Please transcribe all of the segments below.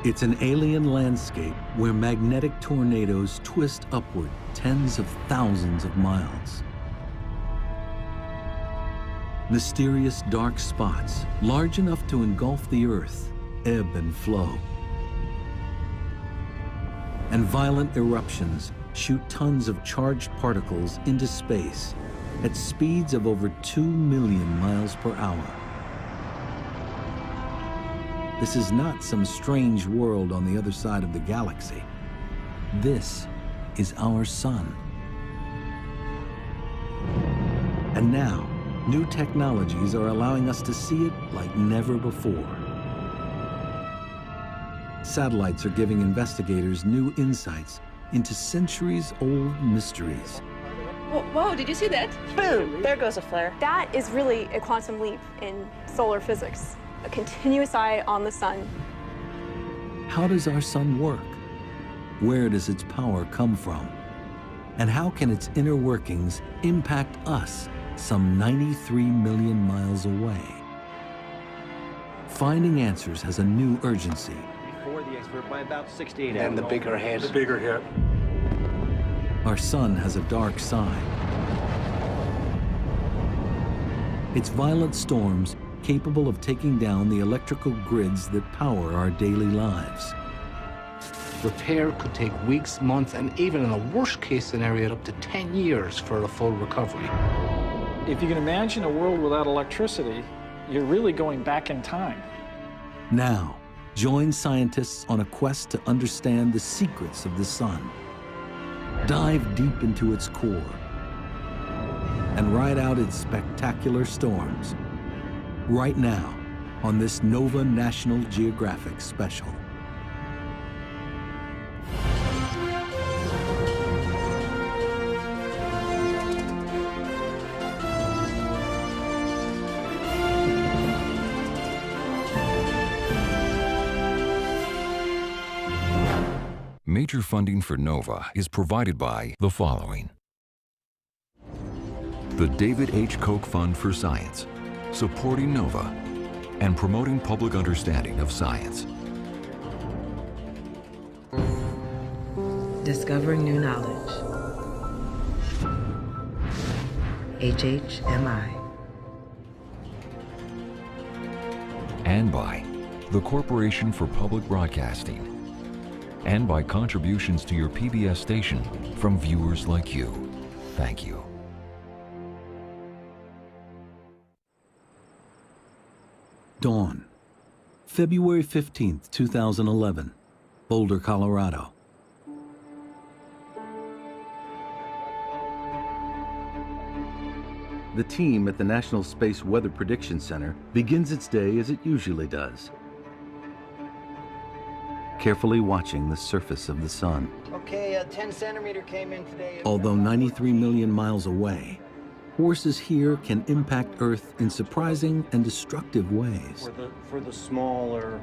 It's an alien landscape where magnetic tornadoes twist upward tens of thousands of miles. Mysterious dark spots, large enough to engulf the Earth, ebb and flow. And violent eruptions shoot tons of charged particles into space at speeds of over 2 million miles per hour. This is not some strange world on the other side of the galaxy. This is our sun. And now, new technologies are allowing us to see it like never before. Satellites are giving investigators new insights into centuries-old mysteries. Whoa, did you see that? Boom, there goes a flare. That is really a quantum leap in solar physics, a continuous eye on the sun. How does our sun work? Where does its power come from? And how can its inner workings impact us some 93 million miles away? Finding answers has a new urgency. Before the expert by about 68 hours. And the bigger hit. The bigger hit. Our sun has a dark side. It's violent storms capable of taking down the electrical grids that power our daily lives. Repair could take weeks, months, and even in a worst-case scenario, up to 10 years for a full recovery. If you can imagine a world without electricity, you're really going back in time. Now, join scientists on a quest to understand the secrets of the sun. Dive deep into its core and ride out its spectacular storms. Right now, on this Nova National Geographic special. Major funding for NOVA is provided by the following. The David H. Koch Fund for Science, supporting NOVA and promoting public understanding of science. Discovering new knowledge. HHMI. And by the Corporation for Public Broadcasting. And by contributions to your PBS station from viewers like you. Thank you. Dawn, February 15th, 2011, Boulder, Colorado. The team at the National Space Weather Prediction Center begins its day as it usually does, carefully watching the surface of the sun. Okay, a 10 centimeter came in today. Although 93 million miles away, forces here can impact Earth in surprising and destructive ways. For the smaller,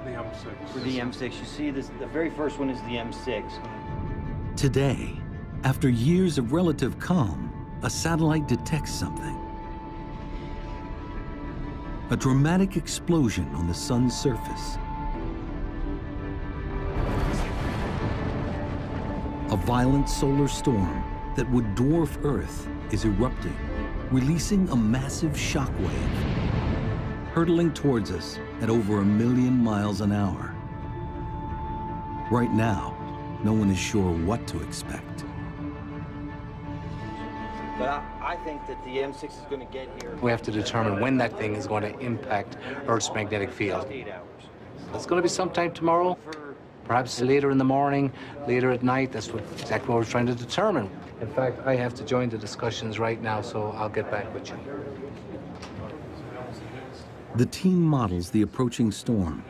The M6. for the M6, you see this, the very first one is the M6. Today, after years of relative calm, a satellite detects something. A dramatic explosion on the sun's surface. A violent solar storm that would dwarf Earth is erupting, releasing a massive shockwave, hurtling towards us at over 1 million miles an hour. Right now, no one is sure what to expect. But I think that the M6 is going to get here. We have to determine when that thing is going to impact Earth's magnetic field. 8 hours. It's going to be sometime tomorrow, perhaps later in the morning, later at night. That's exactly what we're trying to determine. In fact, I have to join the discussions right now, so I'll get back with you. The team models the approaching storm.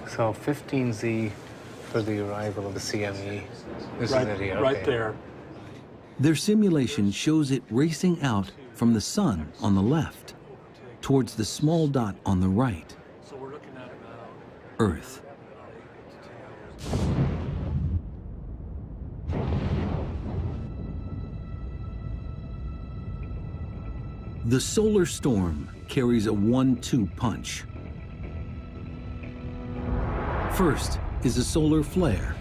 So 15Z for the arrival of the CME. This is it here. Right okay. there. Their simulation shows it racing out from the sun on the left towards the small dot on the right, So we're looking at about Earth. The solar storm carries a 1-2 punch. First is a solar flare,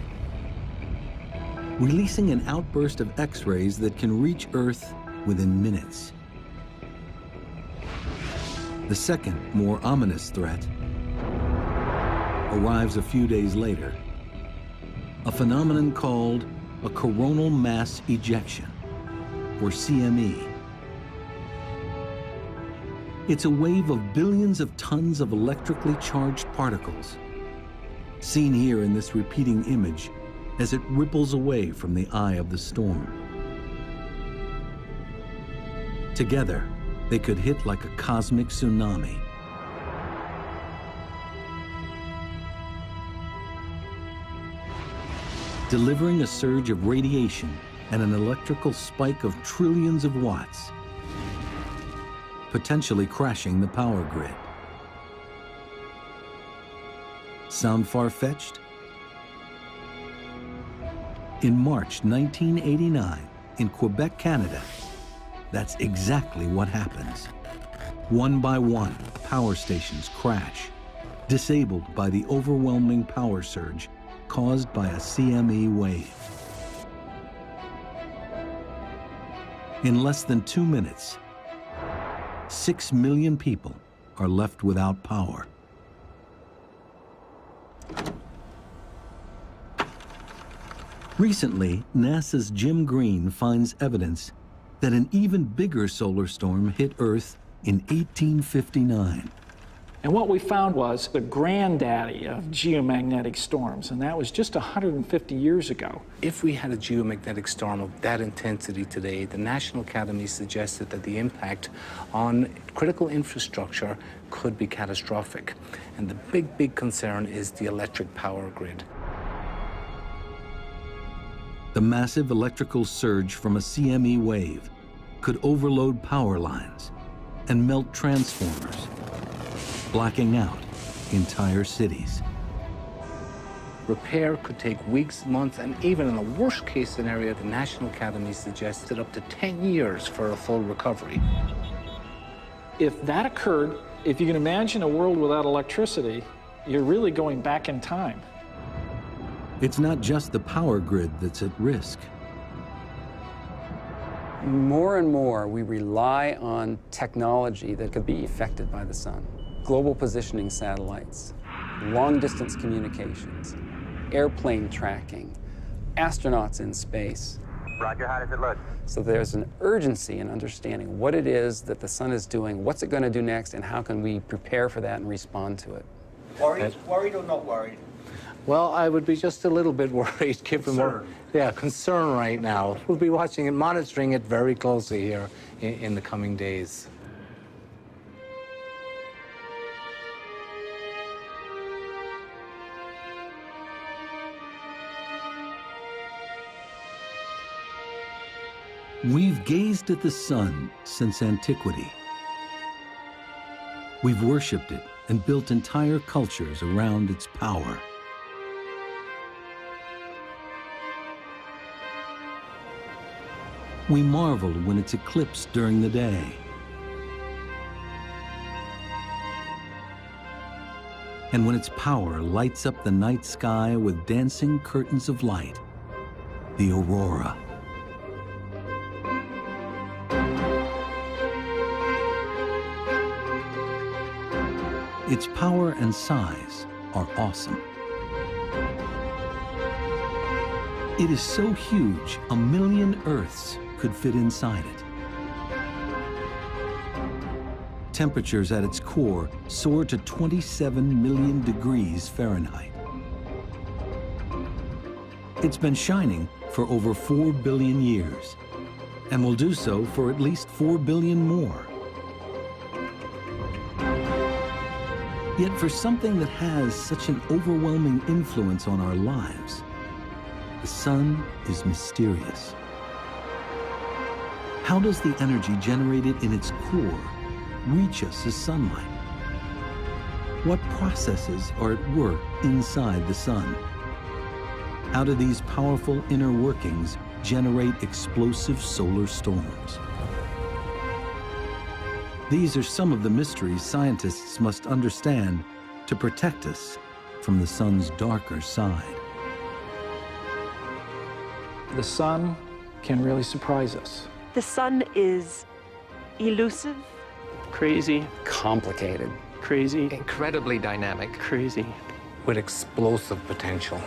releasing an outburst of X-rays that can reach Earth within minutes. The second, more ominous threat arrives a few days later, a phenomenon called a coronal mass ejection, or CME. It's a wave of billions of tons of electrically charged particles, seen here in this repeating image as it ripples away from the eye of the storm. Together, they could hit like a cosmic tsunami. Delivering a surge of radiation and an electrical spike of trillions of watts, potentially crashing the power grid. Sound far-fetched? In March 1989, in Quebec, Canada, that's exactly what happens. One by one, power stations crash, disabled by the overwhelming power surge caused by a CME wave. In less than 2 minutes, 6 million people are left without power. Recently, NASA's Jim Green finds evidence that an even bigger solar storm hit Earth in 1859. And what we found was the granddaddy of geomagnetic storms, and that was just 150 years ago. If we had a geomagnetic storm of that intensity today, the National Academy suggested that the impact on critical infrastructure could be catastrophic. And the big concern is the electric power grid. The massive electrical surge from a CME wave could overload power lines and melt transformers, blacking out entire cities. Repair could take weeks, months, and even in a worst-case scenario, the National Academy suggested up to 10 years for a full recovery. If that occurred, if you can imagine a world without electricity, you're really going back in time. It's not just the power grid that's at risk. More and more, we rely on technology that could be affected by the sun. Global positioning satellites, long-distance communications, airplane tracking, astronauts in space. Roger, how does it look? So there's an urgency in understanding what it is that the sun is doing, what's it going to do next, and how can we prepare for that and respond to it. Worried or not worried? Well, I would be just a little bit worried, given concern right now. We'll be watching and monitoring it very closely here in the coming days. We've gazed at the sun since antiquity. We've worshipped it and built entire cultures around its power. We marveled when it's eclipsed during the day. And when its power lights up the night sky with dancing curtains of light, the aurora. Its power and size are awesome. It is so huge, 1 million Earths could fit inside it. Temperatures at its core soar to 27 million degrees Fahrenheit. It's been shining for over 4 billion years, and will do so for at least 4 billion more. Yet for something that has such an overwhelming influence on our lives, the sun is mysterious. How does the energy generated in its core reach us as sunlight? What processes are at work inside the sun? How do these powerful inner workings generate explosive solar storms? These are some of the mysteries scientists must understand to protect us from the sun's darker side. The sun can really surprise us. The sun is elusive, Crazy, Complicated. crazy, Incredibly dynamic. crazy. with explosive potential.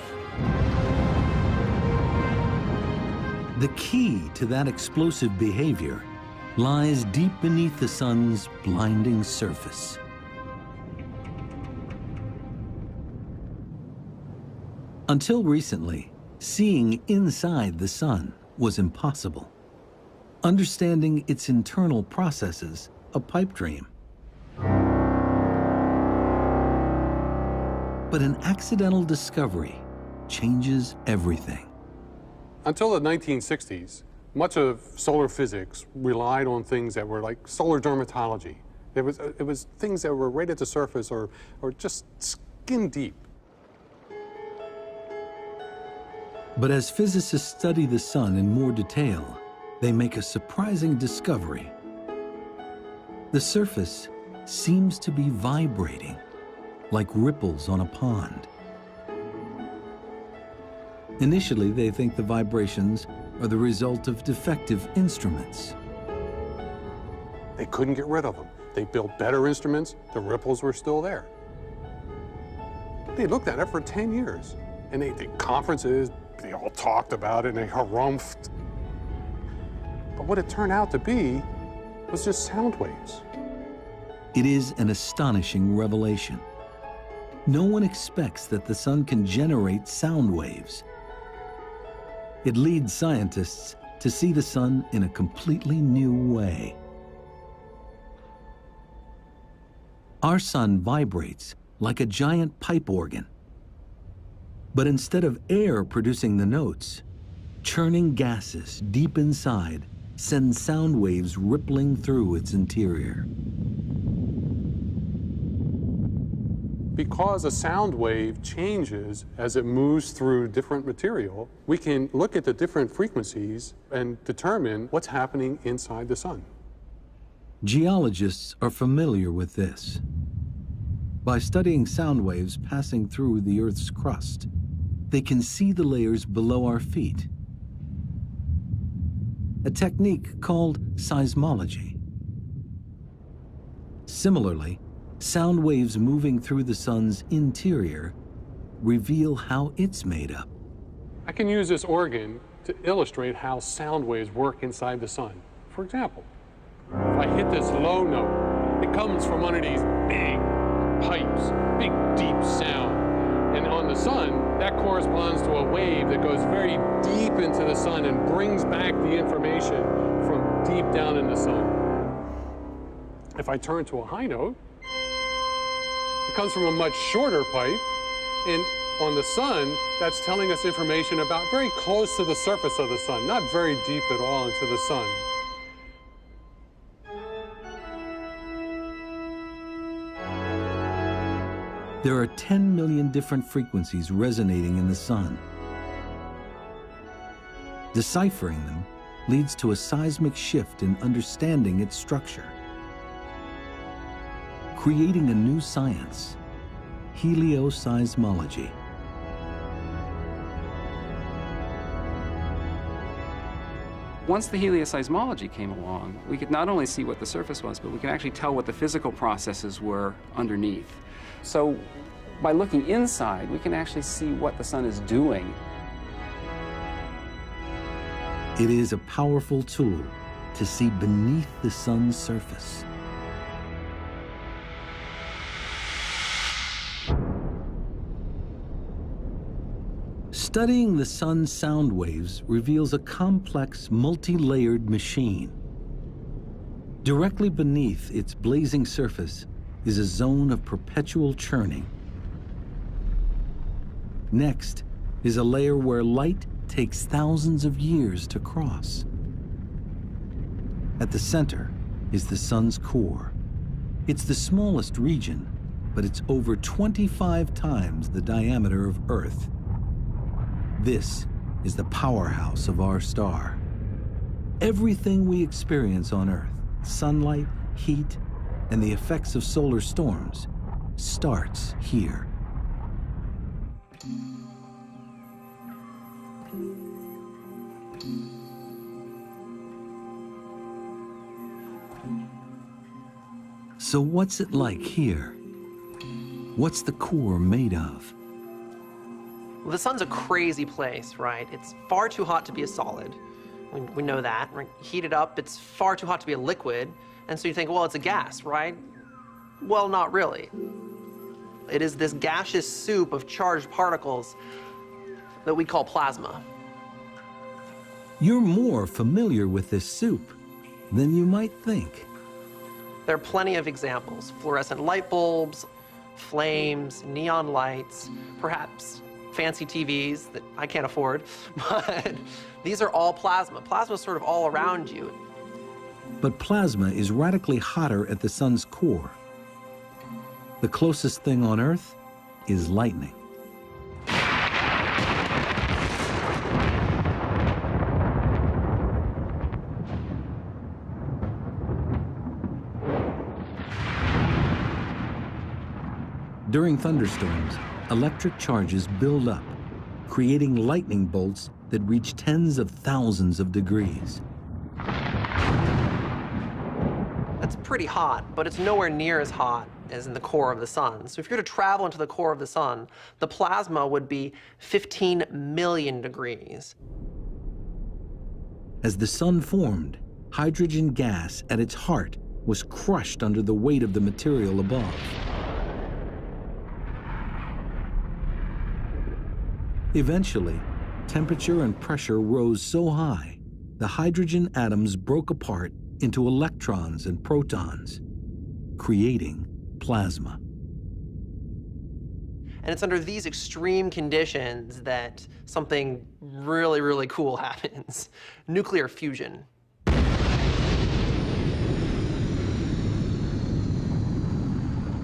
The key to that explosive behavior lies deep beneath the sun's blinding surface. Until recently, seeing inside the sun was impossible. Understanding its internal processes, a pipe dream. But an accidental discovery changes everything. Until the 1960s, much of solar physics relied on things that were like solar dermatology. It was things that were right at the surface or just skin deep. But as physicists study the sun in more detail, they make a surprising discovery. The surface seems to be vibrating, like ripples on a pond. Initially, they think the vibrations are the result of defective instruments. They couldn't get rid of them. They built better instruments, the ripples were still there. They looked at it for 10 years, and they did conferences, they all talked about it, and they harumphed. But what it turned out to be was just sound waves. It is an astonishing revelation. No one expects that the sun can generate sound waves. It leads scientists to see the sun in a completely new way. Our sun vibrates like a giant pipe organ. But instead of air producing the notes, churning gases deep inside send sound waves rippling through its interior. Because a sound wave changes as it moves through different material, we can look at the different frequencies and determine what's happening inside the sun. Geologists are familiar with this. By studying sound waves passing through the Earth's crust, they can see the layers below our feet. A technique called seismology. Similarly, sound waves moving through the sun's interior reveal how it's made up. I can use this organ to illustrate how sound waves work inside the sun. For example, if I hit this low note, it comes from one of these big pipes, big deep sound. And on the sun, that corresponds to a wave that goes very deep into the sun and brings back the information from deep down in the sun. If I turn to a high note, it comes from a much shorter pipe, and on the sun, that's telling us information about very close to the surface of the sun, not very deep at all into the sun. There are 10 million different frequencies resonating in the sun. Deciphering them leads to a seismic shift in understanding its structure, creating a new science, helioseismology. Once the helioseismology came along, we could not only see what the surface was, but we could actually tell what the physical processes were underneath. So by looking inside, we can actually see what the sun is doing. It is a powerful tool to see beneath the sun's surface. Studying the sun's sound waves reveals a complex, multi-layered machine. Directly beneath its blazing surface is a zone of perpetual churning. Next is a layer where light takes thousands of years to cross. At the center is the sun's core. It's the smallest region, but it's over 25 times the diameter of Earth. This is the powerhouse of our star. Everything we experience on Earth, sunlight, heat, and the effects of solar storms, starts here. So what's it like here? What's the core made of? Well, the sun's a crazy place, right? It's far too hot to be a solid. We know that. Right? Heat it up, it's far too hot to be a liquid. And so you think, well, it's a gas, right? Well, not really. It is this gaseous soup of charged particles that we call plasma. You're more familiar with this soup than you might think. There are plenty of examples. Fluorescent light bulbs, flames, neon lights, perhaps fancy TVs that I can't afford, but these are all plasma. Plasma is sort of all around you. But plasma is radically hotter at the sun's core. The closest thing on Earth is lightning. During thunderstorms, electric charges build up, creating lightning bolts that reach tens of thousands of degrees. That's pretty hot, but it's nowhere near as hot as in the core of the sun. So if you were to travel into the core of the sun, the plasma would be 15 million degrees. As the sun formed, hydrogen gas at its heart was crushed under the weight of the material above. Eventually, temperature and pressure rose so high, the hydrogen atoms broke apart into electrons and protons, creating plasma. And it's under these extreme conditions that something really, really cool happens. Nuclear fusion.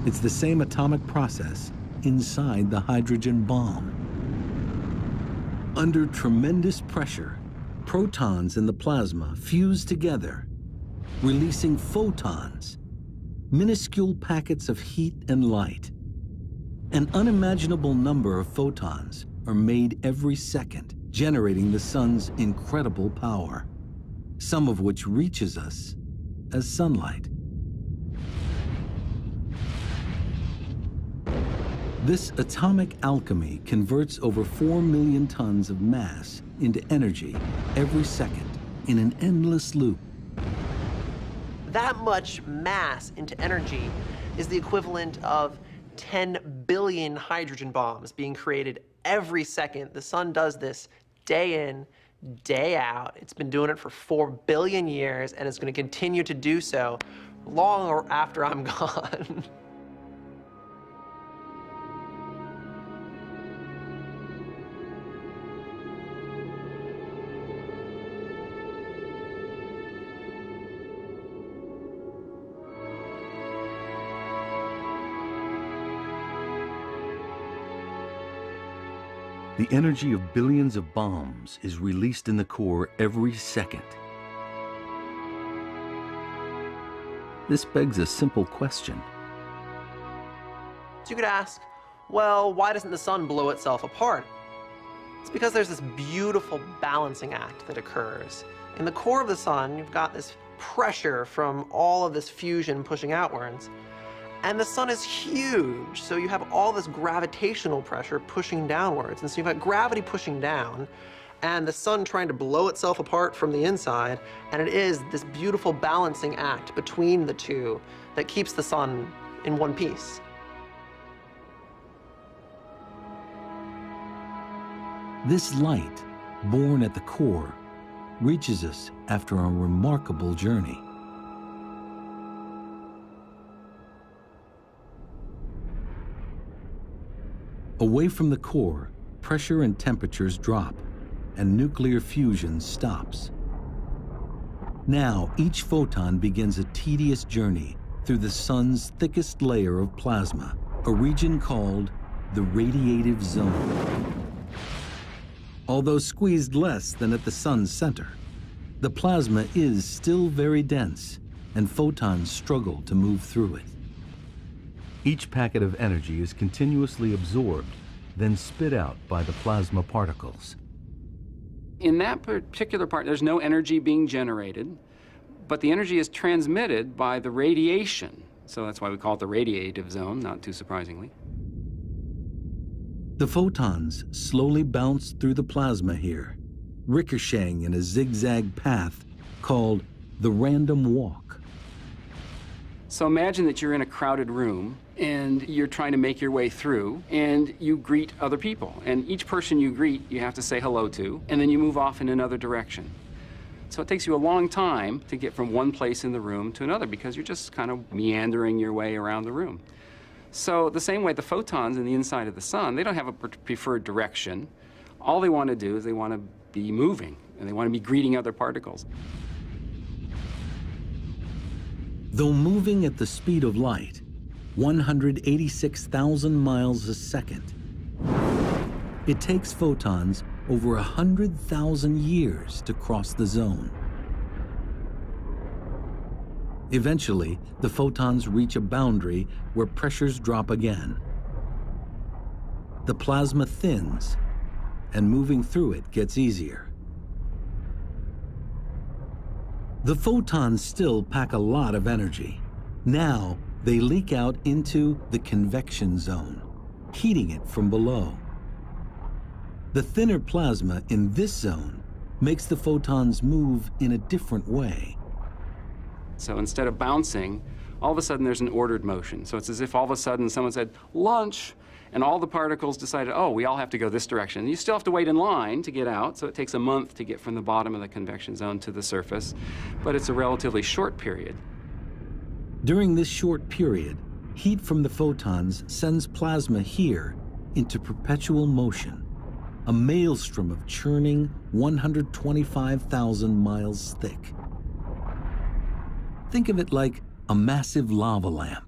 It's the same atomic process inside the hydrogen bomb. Under tremendous pressure, protons in the plasma fuse together, releasing photons, minuscule packets of heat and light. An unimaginable number of photons are made every second, generating the sun's incredible power, some of which reaches us as sunlight. This atomic alchemy converts over 4 million tons of mass into energy every second in an endless loop. That much mass into energy is the equivalent of 10 billion hydrogen bombs being created every second. The sun does this day in, day out. It's been doing it for 4 billion years, and it's going to continue to do so long after I'm gone. The energy of billions of bombs is released in the core every second. This begs a simple question. So you could ask, well, why doesn't the sun blow itself apart? It's because there's this beautiful balancing act that occurs. In the core of the sun, you've got this pressure from all of this fusion pushing outwards. And the sun is huge, so you have all this gravitational pressure pushing downwards. And so you've got gravity pushing down, and the sun trying to blow itself apart from the inside, and it is this beautiful balancing act between the two that keeps the sun in one piece. This light, born at the core, reaches us after a remarkable journey. Away from the core, pressure and temperatures drop, and nuclear fusion stops. Now, each photon begins a tedious journey through the sun's thickest layer of plasma, a region called the radiative zone. Although squeezed less than at the sun's center, the plasma is still very dense, and photons struggle to move through it. Each packet of energy is continuously absorbed, then spit out by the plasma particles. In that particular part, there's no energy being generated, but the energy is transmitted by the radiation. So that's why we call it the radiative zone, not too surprisingly. The photons slowly bounce through the plasma here, ricocheting in a zigzag path called the random walk. So imagine that you're in a crowded room and you're trying to make your way through and you greet other people. And each person you greet, you have to say hello to, and then you move off in another direction. So it takes you a long time to get from one place in the room to another because you're just kind of meandering your way around the room. So the same way the photons in the inside of the sun, they don't have a preferred direction. All they want to do is they want to be moving, and they want to be greeting other particles. Though moving at the speed of light, 186,000 miles a second, it takes photons over 100,000 years to cross the zone. Eventually, the photons reach a boundary where pressures drop again. The plasma thins, and moving through it gets easier. The photons still pack a lot of energy. Now, they leak out into the convection zone, heating it from below. The thinner plasma in this zone makes the photons move in a different way. So instead of bouncing, all of a sudden there's an ordered motion. So it's as if all of a sudden someone said, lunch, and all the particles decided, oh, we all have to go this direction. You still have to wait in line to get out, so it takes a month to get from the bottom of the convection zone to the surface, but it's a relatively short period. During this short period, heat from the photons sends plasma here into perpetual motion, a maelstrom of churning 125,000 miles thick. Think of it like a massive lava lamp.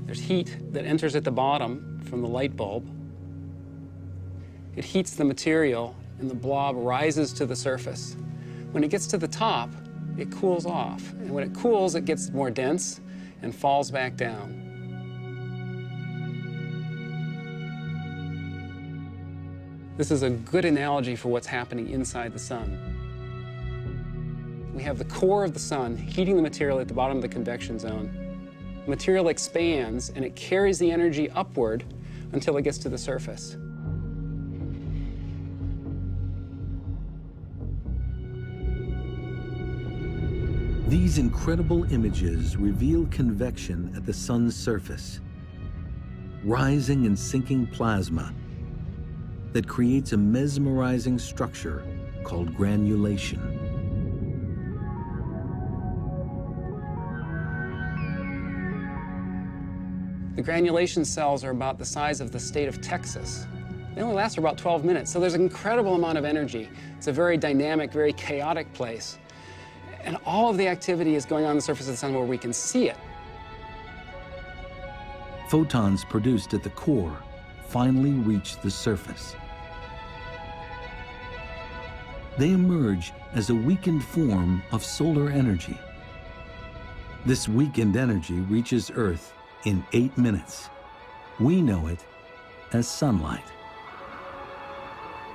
There's heat that enters at the bottom from the light bulb. It heats the material, and the blob rises to the surface. When it gets to the top, it cools off. And when it cools, it gets more dense and falls back down. This is a good analogy for what's happening inside the sun. We have the core of the sun heating the material at the bottom of the convection zone. The material expands, and it carries the energy upward until it gets to the surface. These incredible images reveal convection at the sun's surface, rising and sinking plasma that creates a mesmerizing structure called granulation. The granulation cells are about the size of the state of Texas. They only last for about 12 minutes, so there's an incredible amount of energy. It's a very dynamic, very chaotic place. And all of the activity is going on the surface of the sun where we can see it. Photons produced at the core finally reach the surface. They emerge as a weakened form of solar energy. This weakened energy reaches Earth in 8 minutes. We know it as sunlight.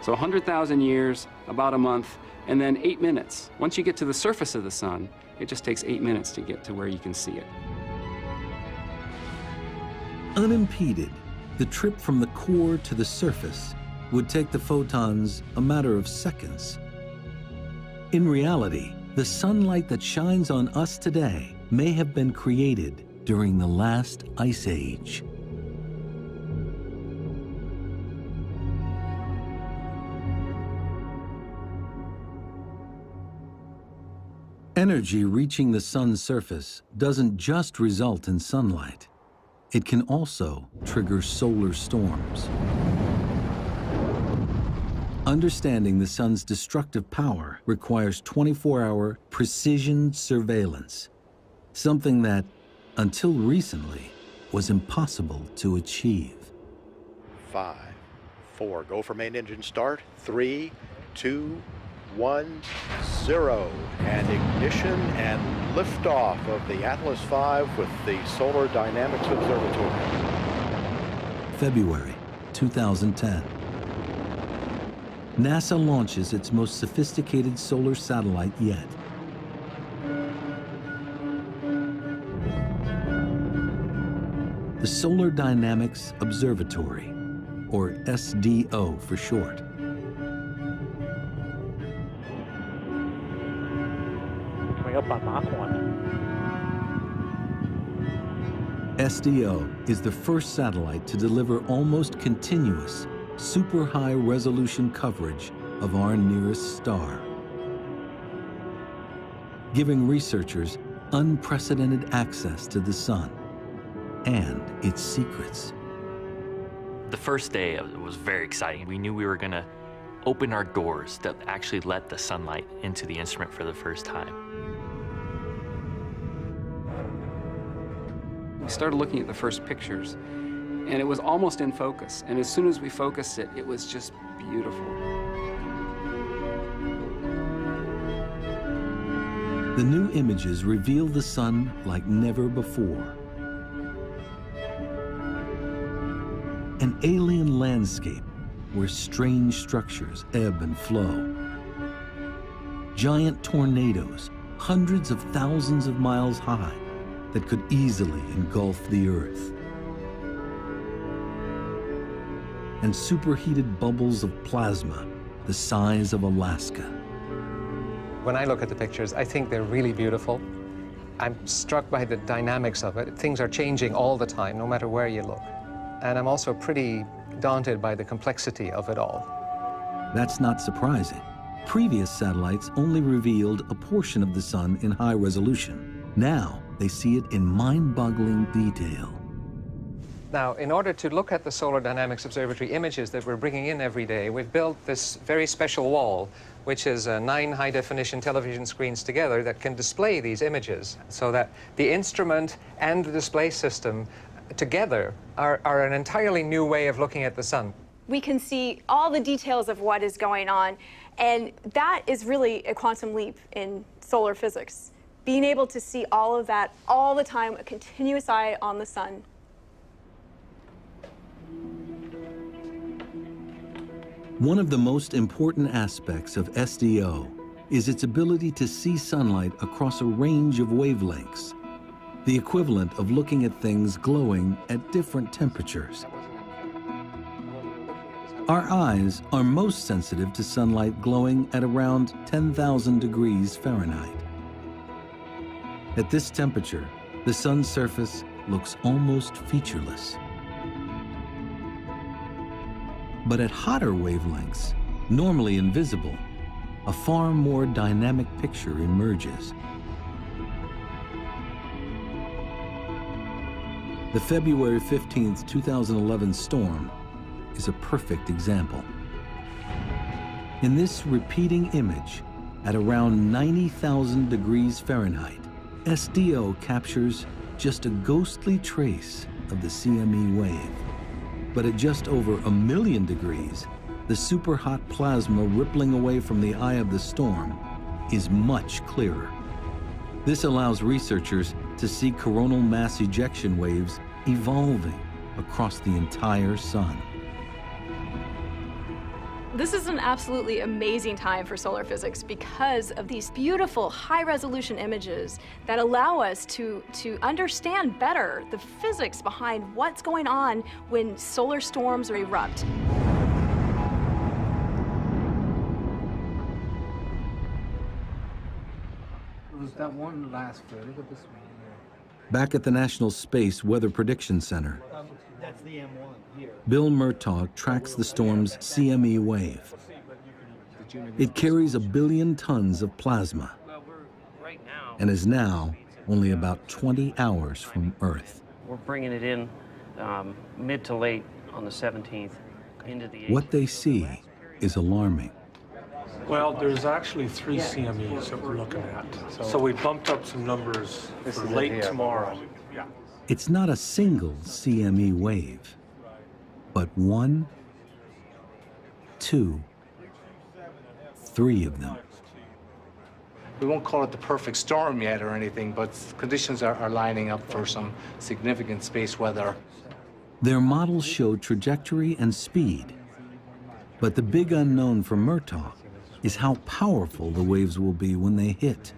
So 100,000 years, about a month, and then 8 minutes. Once you get to the surface of the sun, it just takes 8 minutes to get to where you can see it. Unimpeded, the trip from the core to the surface would take the photons a matter of seconds. In reality, the sunlight that shines on us today may have been created during the last ice age. Energy reaching the sun's surface doesn't just result in sunlight. It can also trigger solar storms. Understanding the sun's destructive power requires 24-hour precision surveillance, something that, until recently, was impossible to achieve. 5, 4, go for main engine start. 3, 2, 1, 0, and ignition. ignition and liftoff of the Atlas V with the Solar Dynamics Observatory. February 2010. NASA launches its most sophisticated solar satellite yet. The Solar Dynamics Observatory, or SDO for short. Coming up on Mach 1. SDO is the first satellite to deliver almost continuous, super high resolution coverage of our nearest star, giving researchers unprecedented access to the sun and its secrets. The first day was very exciting. We knew we were going to open our doors to actually let the sunlight into the instrument for the first time. We started looking at the first pictures, and it was almost in focus. And as soon as we focused it, it was just beautiful. The new images reveal the sun like never before. An alien landscape where strange structures ebb and flow. Giant tornadoes, hundreds of thousands of miles high, that could easily engulf the Earth. And superheated bubbles of plasma the size of Alaska. When I look at the pictures, I think they're really beautiful. I'm struck by the dynamics of it. Things are changing all the time, no matter where you look. And I'm also pretty daunted by the complexity of it all. That's not surprising. Previous satellites only revealed a portion of the sun in high resolution. Now, they see it in mind-boggling detail. Now, in order to look at the Solar Dynamics Observatory images that we're bringing in every day, we've built this very special wall, which is 9 high-definition television screens together that can display these images, so that the instrument and the display system together are an entirely new way of looking at the sun. We can see all the details of what is going on, and that is really a quantum leap in solar physics. Being able to see all of that all the time, a continuous eye on the sun. One of the most important aspects of SDO is its ability to see sunlight across a range of wavelengths, the equivalent of looking at things glowing at different temperatures. Our eyes are most sensitive to sunlight glowing at around 10,000 degrees Fahrenheit. At this temperature, the sun's surface looks almost featureless. But at hotter wavelengths, normally invisible, a far more dynamic picture emerges. The February 15, 2011 storm is a perfect example. In this repeating image, at around 90,000 degrees Fahrenheit, SDO captures just a ghostly trace of the CME wave. But at just over 1,000,000 degrees, the superhot plasma rippling away from the eye of the storm is much clearer. This allows researchers to see coronal mass ejection waves evolving across the entire sun. This is an absolutely amazing time for solar physics because of these beautiful high-resolution images that allow us to understand better the physics behind what's going on when solar storms erupt. There's that one last photo. Look at this one. Back at the National Space Weather Prediction Center, That's the M1 here. Bill Murtaugh tracks the storm's CME wave. It carries 1 billion tons of plasma and is now only about 20 hours from Earth. We're bringing it in mid to late on the 17th into the 18th. What they see is alarming. Well, there's actually 3 CMEs that we're looking at. So we bumped up some numbers for late tomorrow. Yeah. It's not a single CME wave, but 1, 2, 3 of them. We won't call it the perfect storm yet or anything, but conditions are lining up for some significant space weather. Their models show trajectory and speed, but the big unknown for Murtaugh is how powerful the waves will be when they hit.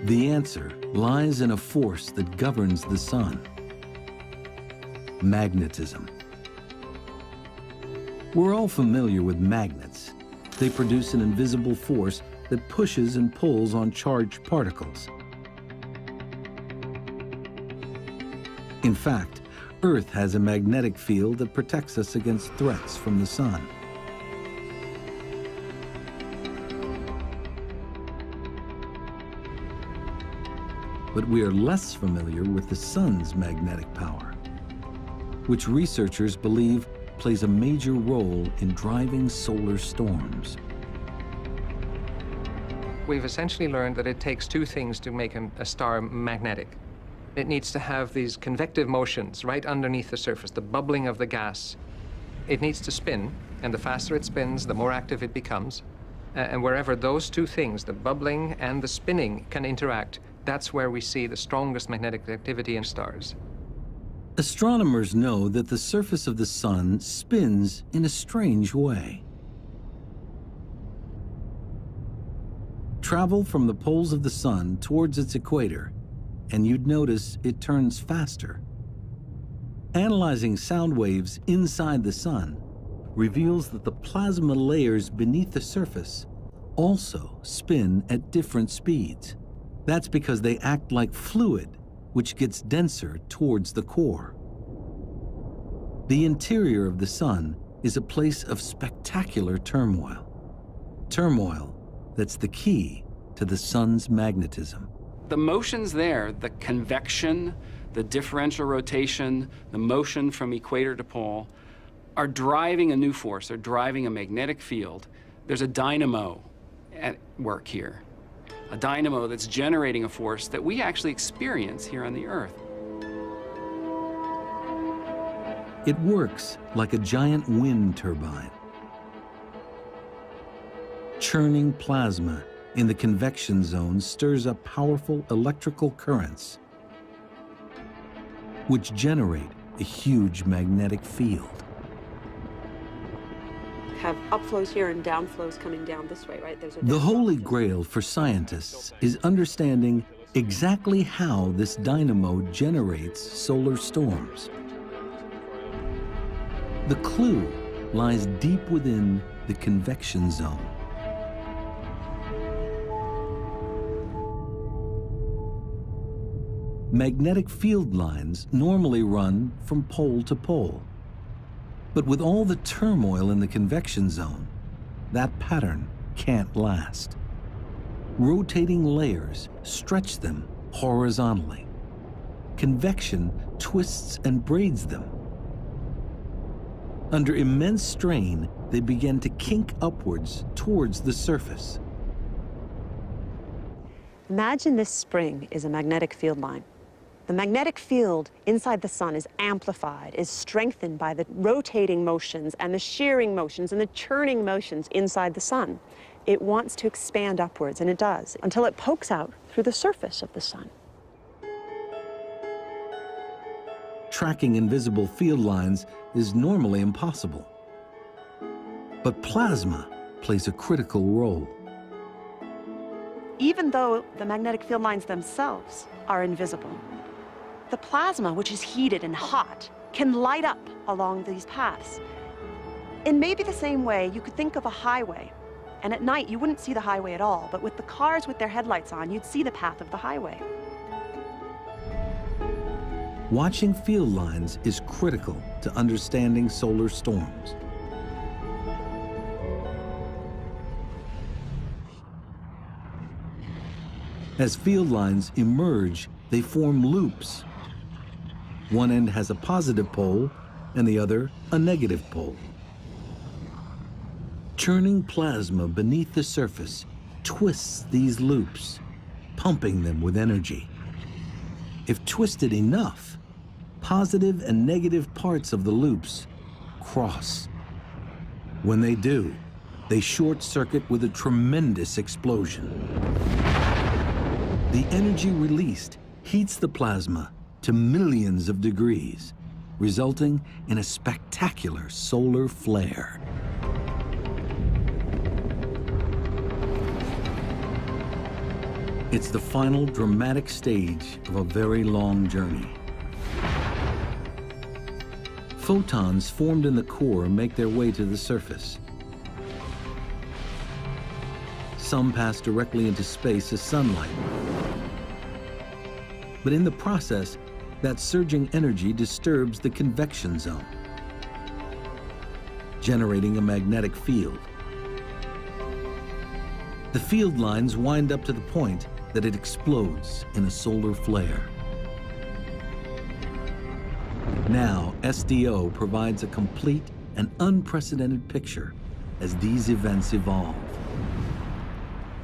The answer lies in a force that governs the sun: magnetism. We're all familiar with magnets. They produce an invisible force that pushes and pulls on charged particles. In fact, Earth has a magnetic field that protects us against threats from the sun. But we are less familiar with the sun's magnetic power, which researchers believe plays a major role in driving solar storms. We've essentially learned that it takes two things to make a star magnetic. It needs to have these convective motions right underneath the surface, the bubbling of the gas. It needs to spin, and the faster it spins, the more active it becomes. And wherever those two things, the bubbling and the spinning, can interact, that's where we see the strongest magnetic activity in stars. Astronomers know that the surface of the sun spins in a strange way. Travel from the poles of the sun towards its equator, and you'd notice it turns faster. Analyzing sound waves inside the sun reveals that the plasma layers beneath the surface also spin at different speeds. That's because they act like fluid, which gets denser towards the core. The interior of the sun is a place of spectacular turmoil. Turmoil that's the key to the sun's magnetism. The motions there, the convection, the differential rotation, the motion from equator to pole, are driving a new force. They're driving a magnetic field. There's a dynamo at work here. A dynamo that's generating a force that we actually experience here on the Earth. It works like a giant wind turbine. Churning plasma in the convection zone stirs up powerful electrical currents, which generate a huge magnetic field. Have upflows here and downflows coming down this way, right? The holy grail for scientists is understanding exactly how this dynamo generates solar storms. The clue lies deep within the convection zone. Magnetic field lines normally run from pole to pole. But with all the turmoil in the convection zone, that pattern can't last. Rotating layers stretch them horizontally. Convection twists and braids them. Under immense strain, they begin to kink upwards towards the surface. Imagine this spring is a magnetic field line. The magnetic field inside the sun is amplified, is strengthened by the rotating motions and the shearing motions and the churning motions inside the sun. It wants to expand upwards, and it does, until it pokes out through the surface of the sun. Tracking invisible field lines is normally impossible. But plasma plays a critical role. Even though the magnetic field lines themselves are invisible, the plasma, which is heated and hot, can light up along these paths. In maybe the same way, you could think of a highway, and at night you wouldn't see the highway at all, but with the cars with their headlights on, you'd see the path of the highway. Watching field lines is critical to understanding solar storms. As field lines emerge, they form loops. One end has a positive pole and the other a negative pole. Churning plasma beneath the surface twists these loops, pumping them with energy. If twisted enough, positive and negative parts of the loops cross. When they do, they short-circuit with a tremendous explosion. The energy released heats the plasma to millions of degrees, resulting in a spectacular solar flare. It's the final dramatic stage of a very long journey. Photons formed in the core make their way to the surface. Some pass directly into space as sunlight. But in the process, that surging energy disturbs the convection zone, generating a magnetic field. The field lines wind up to the point that it explodes in a solar flare. Now, SDO provides a complete and unprecedented picture as these events evolve.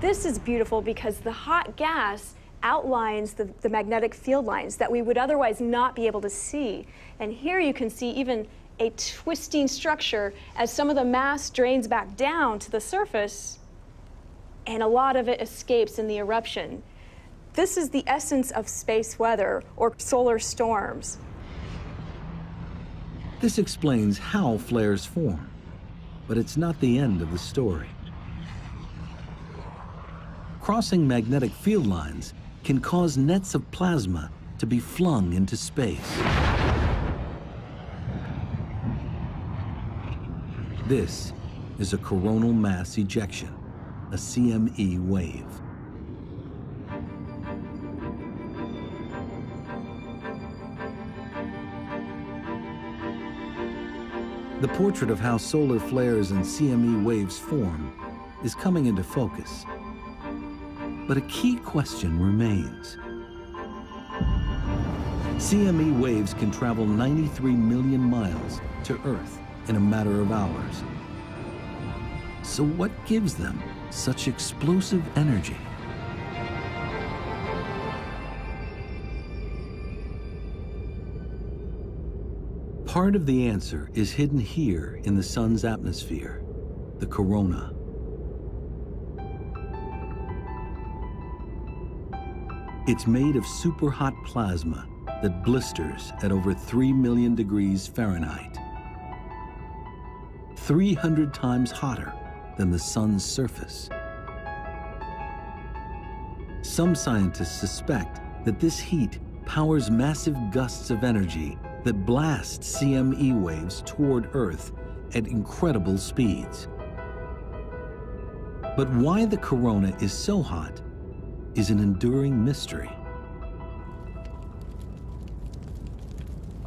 This is beautiful because the hot gas outlines the magnetic field lines that we would otherwise not be able to see. And here you can see even a twisting structure as some of the mass drains back down to the surface, and a lot of it escapes in the eruption. This is the essence of space weather, or solar storms. This explains how flares form, but it's not the end of the story. Crossing magnetic field lines can cause nets of plasma to be flung into space. This is a coronal mass ejection, a CME wave. The portrait of how solar flares and CME waves form is coming into focus. But a key question remains. CME waves can travel 93 million miles to Earth in a matter of hours. So what gives them such explosive energy? Part of the answer is hidden here in the sun's atmosphere, the corona. It's made of superhot plasma that blisters at over 3 million degrees Fahrenheit. 300 times hotter than the sun's surface. Some scientists suspect that this heat powers massive gusts of energy that blast CME waves toward Earth at incredible speeds. But why the corona is so hot is an enduring mystery.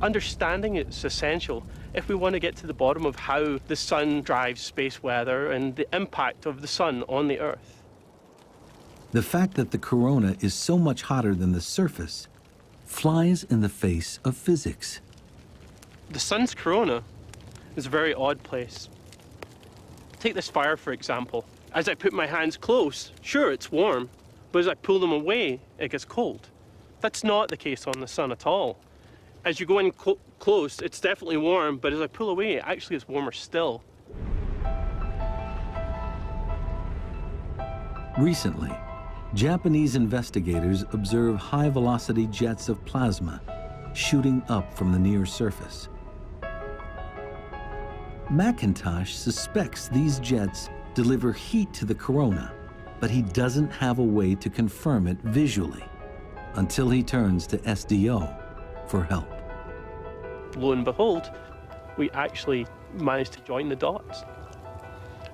Understanding it's essential if we want to get to the bottom of how the sun drives space weather and the impact of the sun on the Earth. The fact that the corona is so much hotter than the surface flies in the face of physics. The sun's corona is a very odd place. Take this fire, for example. As I put my hands close, sure, it's warm, but as I pull them away, it gets cold. That's not the case on the sun at all. As you go in close, it's definitely warm, but as I pull away, it actually is warmer still. Recently, Japanese investigators observe high-velocity jets of plasma shooting up from the near surface. McIntosh suspects these jets deliver heat to the corona, but he doesn't have a way to confirm it visually until he turns to SDO for help. Lo and behold, we actually managed to join the dots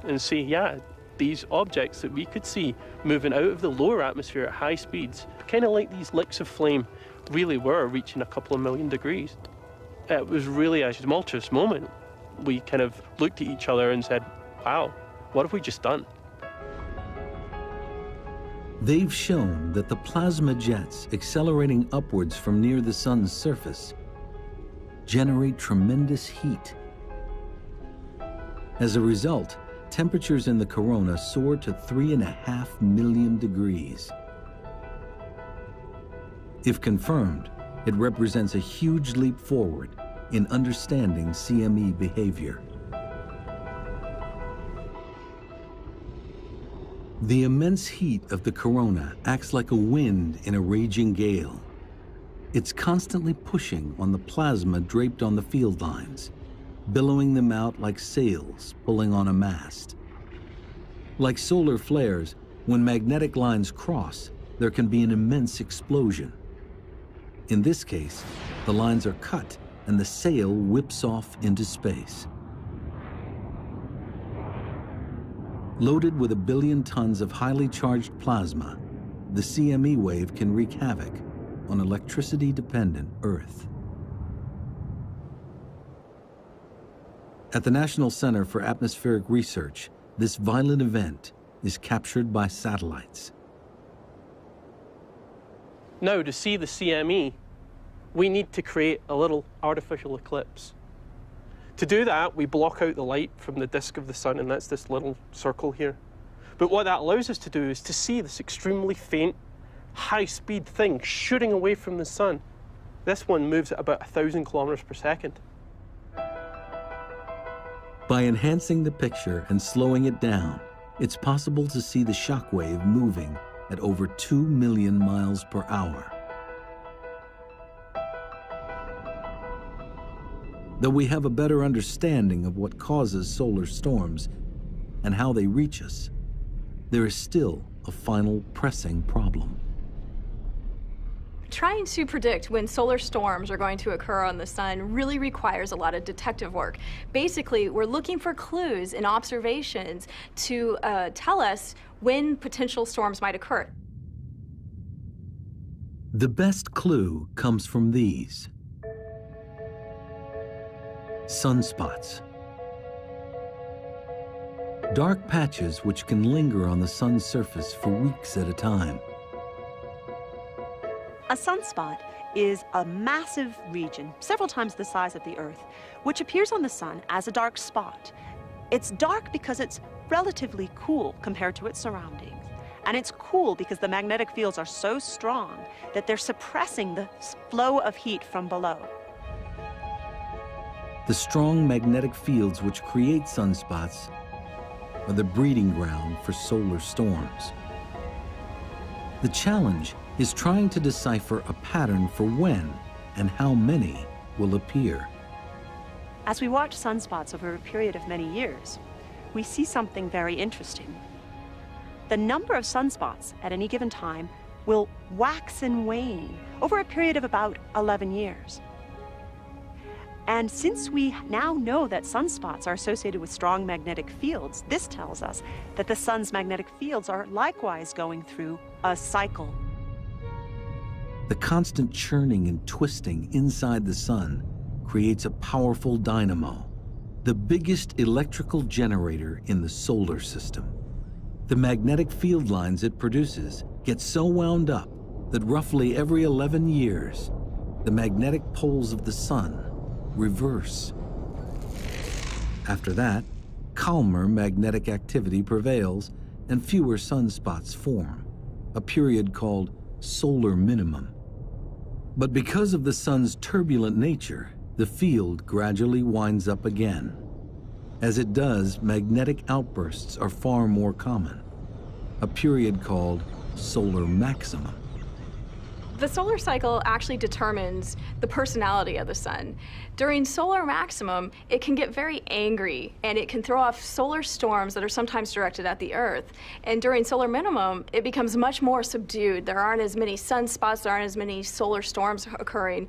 and see, yeah, these objects that we could see moving out of the lower atmosphere at high speeds, kind of like these licks of flame really were reaching a couple of million degrees. It was really a tumultuous moment. We kind of looked at each other and said, wow, what have we just done? They've shown that the plasma jets accelerating upwards from near the sun's surface generate tremendous heat. As a result, temperatures in the corona soar to 3.5 million degrees. If confirmed, it represents a huge leap forward in understanding CME behavior. The immense heat of the corona acts like a wind in a raging gale. It's constantly pushing on the plasma draped on the field lines, billowing them out like sails pulling on a mast. Like solar flares, when magnetic lines cross, there can be an immense explosion. In this case, the lines are cut and the sail whips off into space. Loaded with 1 billion tons of highly charged plasma, the CME wave can wreak havoc on electricity-dependent Earth. At the National Center for Atmospheric Research, this violent event is captured by satellites. Now, to see the CME, we need to create a little artificial eclipse. To do that, we block out the light from the disk of the sun, and that's this little circle here. But what that allows us to do is to see this extremely faint, high-speed thing shooting away from the sun. This one moves at about 1,000 kilometers per second. By enhancing the picture and slowing it down, it's possible to see the shockwave moving at over 2 million miles per hour. Though we have a better understanding of what causes solar storms and how they reach us, there is still a final pressing problem. Trying to predict when solar storms are going to occur on the sun really requires a lot of detective work. Basically, we're looking for clues and observations to tell us when potential storms might occur. The best clue comes from these. Sunspots. Dark patches which can linger on the sun's surface for weeks at a time. A sunspot is a massive region, several times the size of the Earth, which appears on the sun as a dark spot. It's dark because it's relatively cool compared to its surroundings. And it's cool because the magnetic fields are so strong that they're suppressing the flow of heat from below. The strong magnetic fields which create sunspots are the breeding ground for solar storms. The challenge is trying to decipher a pattern for when and how many will appear. As we watch sunspots over a period of many years, we see something very interesting. The number of sunspots at any given time will wax and wane over a period of about 11 years. And since we now know that sunspots are associated with strong magnetic fields, this tells us that the sun's magnetic fields are likewise going through a cycle. The constant churning and twisting inside the sun creates a powerful dynamo, the biggest electrical generator in the solar system. The magnetic field lines it produces get so wound up that roughly every 11 years, the magnetic poles of the sun reverse. After that, calmer magnetic activity prevails and fewer sunspots form, a period called solar minimum. But because of the sun's turbulent nature, the field gradually winds up again. As it does, magnetic outbursts are far more common, a period called solar maximum. The solar cycle actually determines the personality of the sun. During solar maximum, it can get very angry and it can throw off solar storms that are sometimes directed at the Earth. And during solar minimum, it becomes much more subdued. There aren't as many sunspots, there aren't as many solar storms occurring.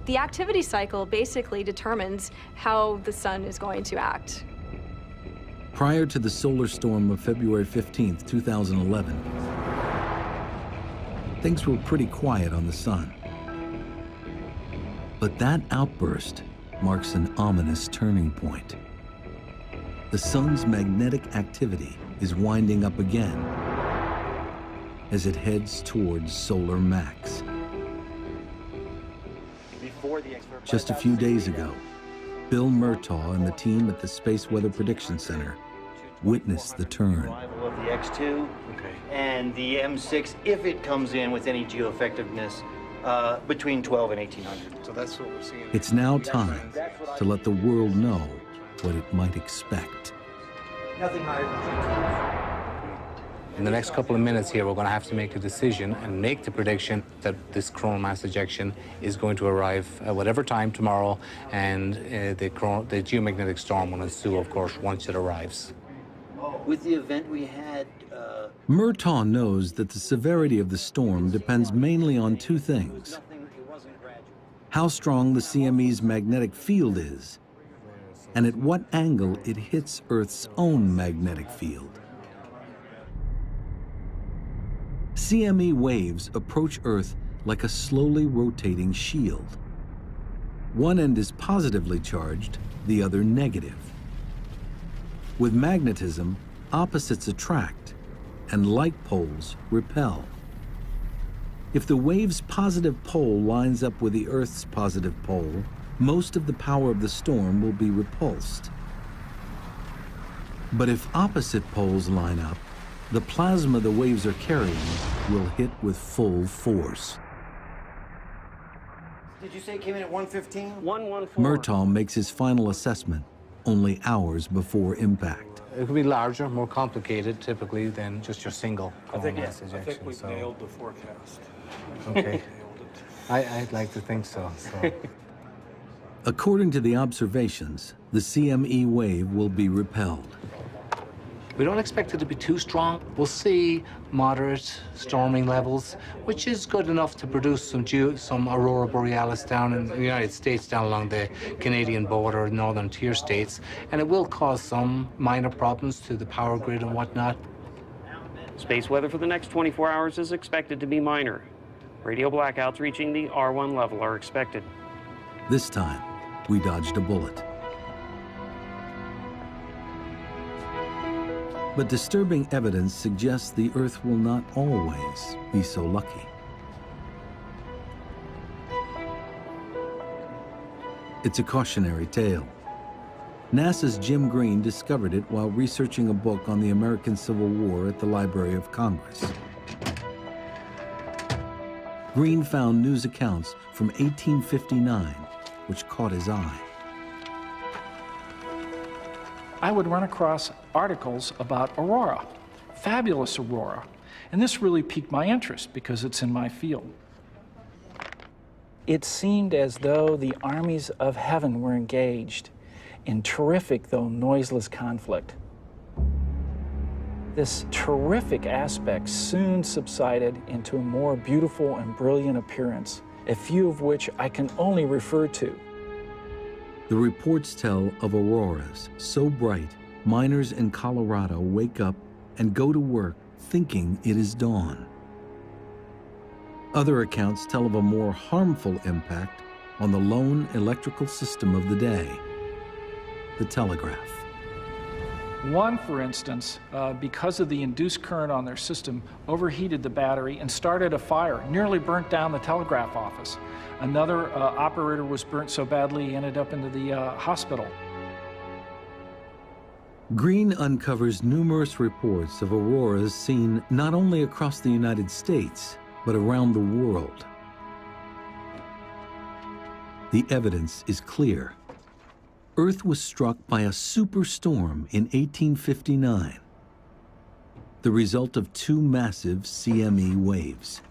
The activity cycle basically determines how the sun is going to act. Prior to the solar storm of February 15th, 2011, things were pretty quiet on the sun. But that outburst marks an ominous turning point. The sun's magnetic activity is winding up again as it heads towards solar max. Just a few days ago, Bill Murtaugh and the team at the Space Weather Prediction Center witnessed the turn. Arrival of the X2 and the M6, if it comes in with any geoeffectiveness, between 12 and 1800. So that's what we're seeing. It's now time to let the world know what it might expect. Nothing higher than 3. In the next couple of minutes here, we're going to have to make a decision and make the prediction that this coronal mass ejection is going to arrive at whatever time tomorrow, and the geomagnetic storm will ensue, of course, once it arrives. With the event we had... Murtaugh knows that the severity of the storm depends mainly on two things: how strong the CME's magnetic field is, and at what angle it hits Earth's own magnetic field. CME waves approach Earth like a slowly rotating shield. One end is positively charged, the other negative. With magnetism, opposites attract, and like poles repel. If the wave's positive pole lines up with the Earth's positive pole, most of the power of the storm will be repulsed. But if opposite poles line up, the plasma the waves are carrying will hit with full force. Did you say it came in at 115? 114. Murtaugh makes his final assessment only hours before impact. It could be larger, more complicated, typically, than just your single coronal mass ejection. I think we've nailed the forecast. Okay. I'd like to think so. According to the observations, the CME wave will be repelled. We don't expect it to be too strong. We'll see moderate storming levels, which is good enough to produce some aurora borealis down in the United States, down along the Canadian border, northern tier states, and it will cause some minor problems to the power grid and whatnot. Space weather for the next 24 hours is expected to be minor. Radio blackouts reaching the R1 level are expected. This time, we dodged a bullet. But disturbing evidence suggests the Earth will not always be so lucky. It's a cautionary tale. NASA's Jim Green discovered it while researching a book on the American Civil War at the Library of Congress. Green found news accounts from 1859, which caught his eye. I would run across articles about aurora, fabulous aurora, and this really piqued my interest because it's in my field. It seemed as though the armies of heaven were engaged in terrific, though noiseless, conflict. This terrific aspect soon subsided into a more beautiful and brilliant appearance, a few of which I can only refer to. The reports tell of auroras so bright, miners in Colorado wake up and go to work thinking it is dawn. Other accounts tell of a more harmful impact on the lone electrical system of the day, the telegraph. One, for instance, because of the induced current on their system, overheated the battery and started a fire, nearly burnt down the telegraph office. Another operator was burnt so badly he ended up into the hospital. Green uncovers numerous reports of auroras seen not only across the United States, but around the world. The evidence is clear. Earth was struck by a superstorm in 1859, the result of two massive CME waves.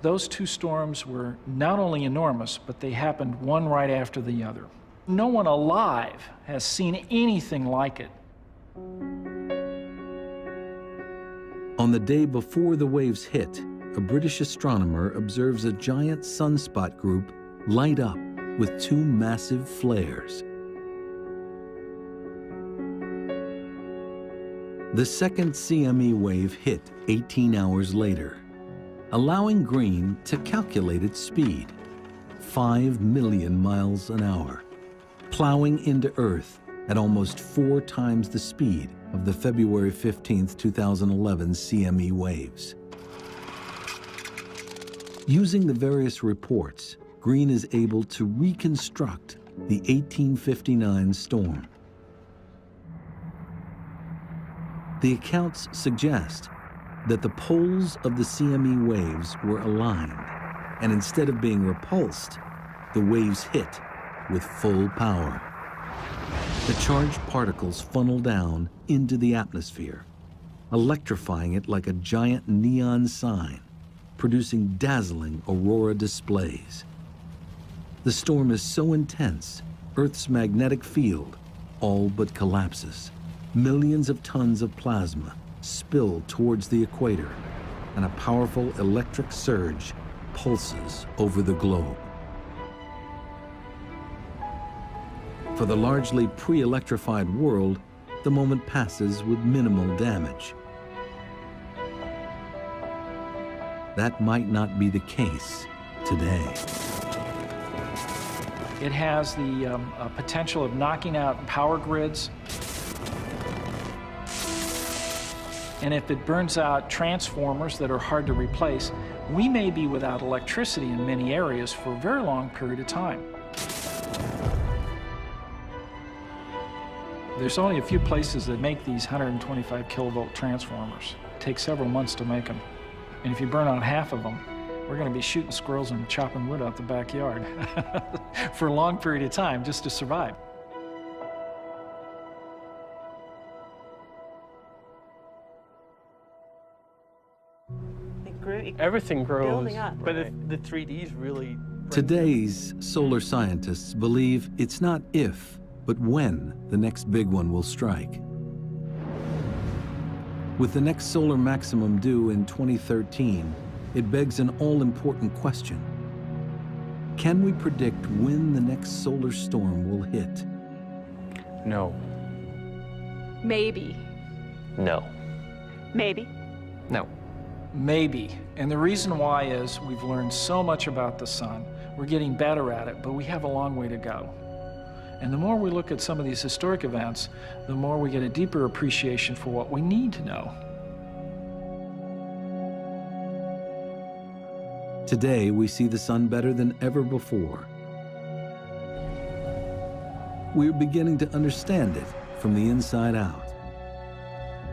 Those two storms were not only enormous, but they happened one right after the other. No one alive has seen anything like it. On the day before the waves hit, a British astronomer observes a giant sunspot group light up with two massive flares. The second CME wave hit 18 hours later, allowing Green to calculate its speed, 5 million miles an hour, plowing into Earth at almost 4 times the speed of the February 15, 2011 CME waves. Using the various reports, Green is able to reconstruct the 1859 storm. The accounts suggest that the poles of the CME waves were aligned, and instead of being repulsed, the waves hit with full power. The charged particles funnel down into the atmosphere, electrifying it like a giant neon sign, producing dazzling aurora displays. The storm is so intense, Earth's magnetic field all but collapses. Millions of tons of plasma spill towards the equator, and a powerful electric surge pulses over the globe. For the largely pre-electrified world, the moment passes with minimal damage. That might not be the case today. It has the potential of knocking out power grids. And if it burns out transformers that are hard to replace, we may be without electricity in many areas for a very long period of time. There's only a few places that make these 125 kilovolt transformers. It takes several months to make them. And if you burn out half of them, we're going to be shooting squirrels and chopping wood out the backyard for a long period of time just to survive. Everything grows, building up. but the 3Ds really... Today's solar scientists believe it's not if, but when the next big one will strike. With the next solar maximum due in 2013, it begs an all-important question. Can we predict when the next solar storm will hit? No. Maybe. No. Maybe. No. Maybe. And the reason why is we've learned so much about the sun. We're getting better at it, but we have a long way to go. And the more we look at some of these historic events, the more we get a deeper appreciation for what we need to know. Today, we see the sun better than ever before. We're beginning to understand it from the inside out.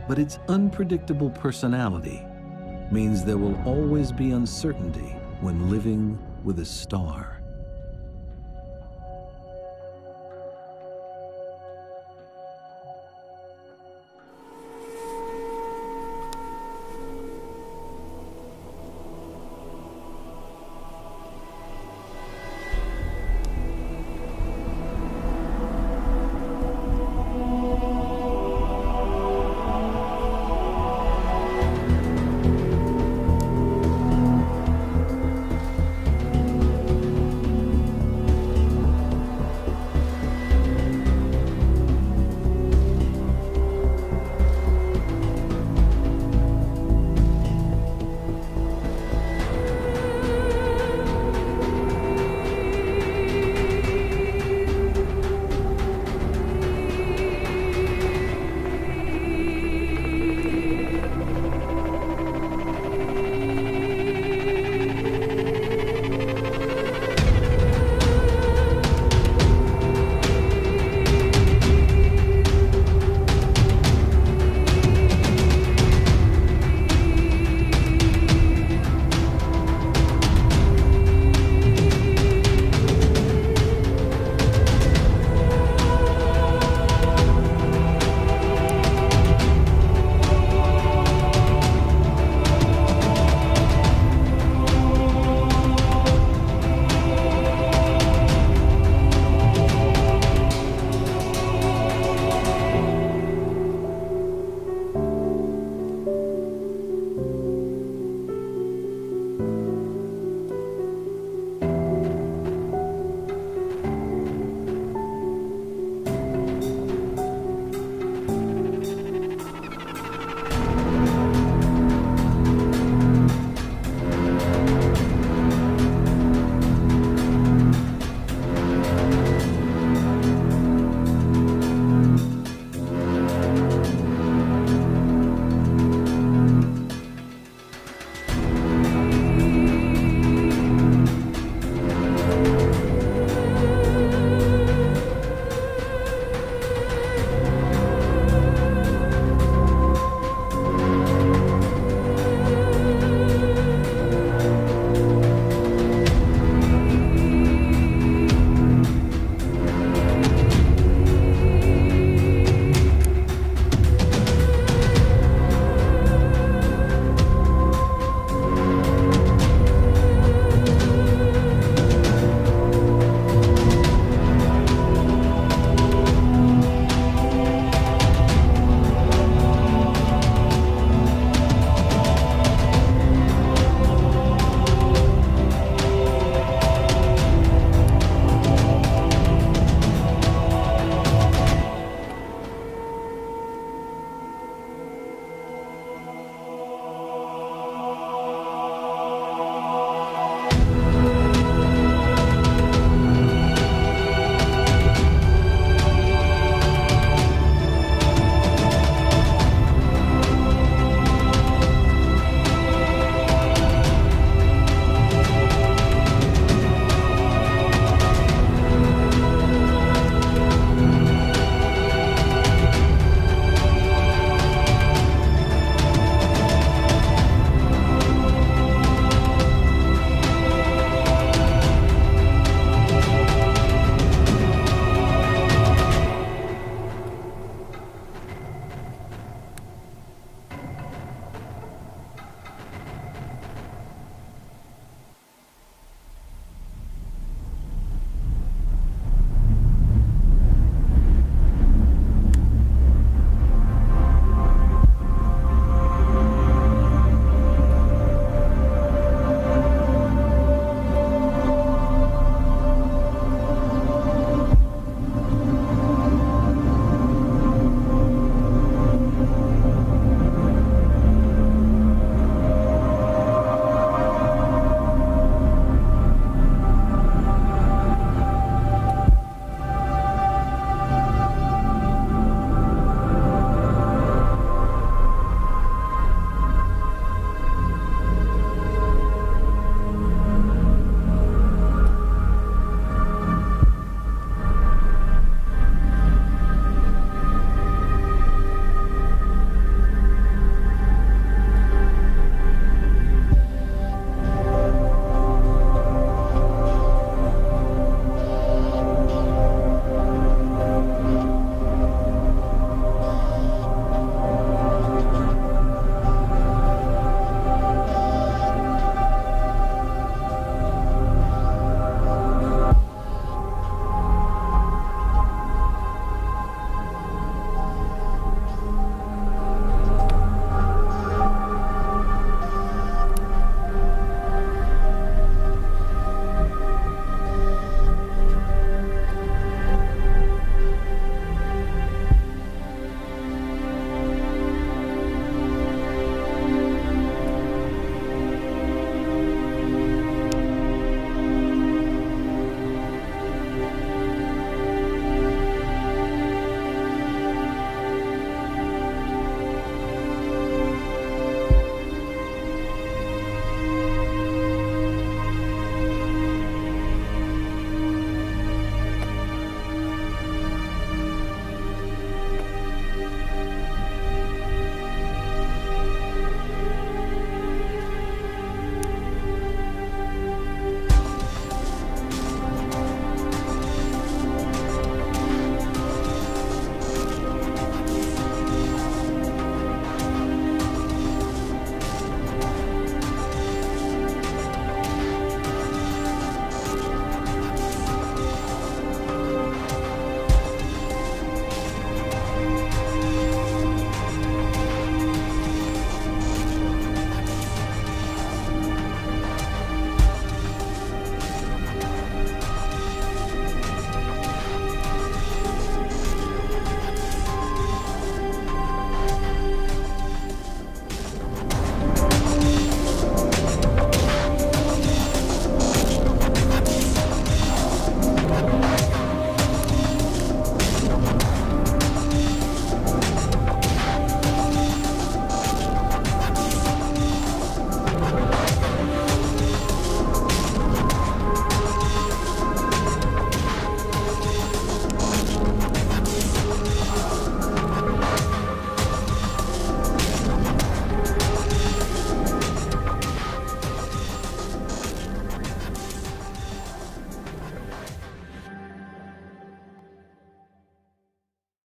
But its unpredictable personality means there will always be uncertainty when living with a star.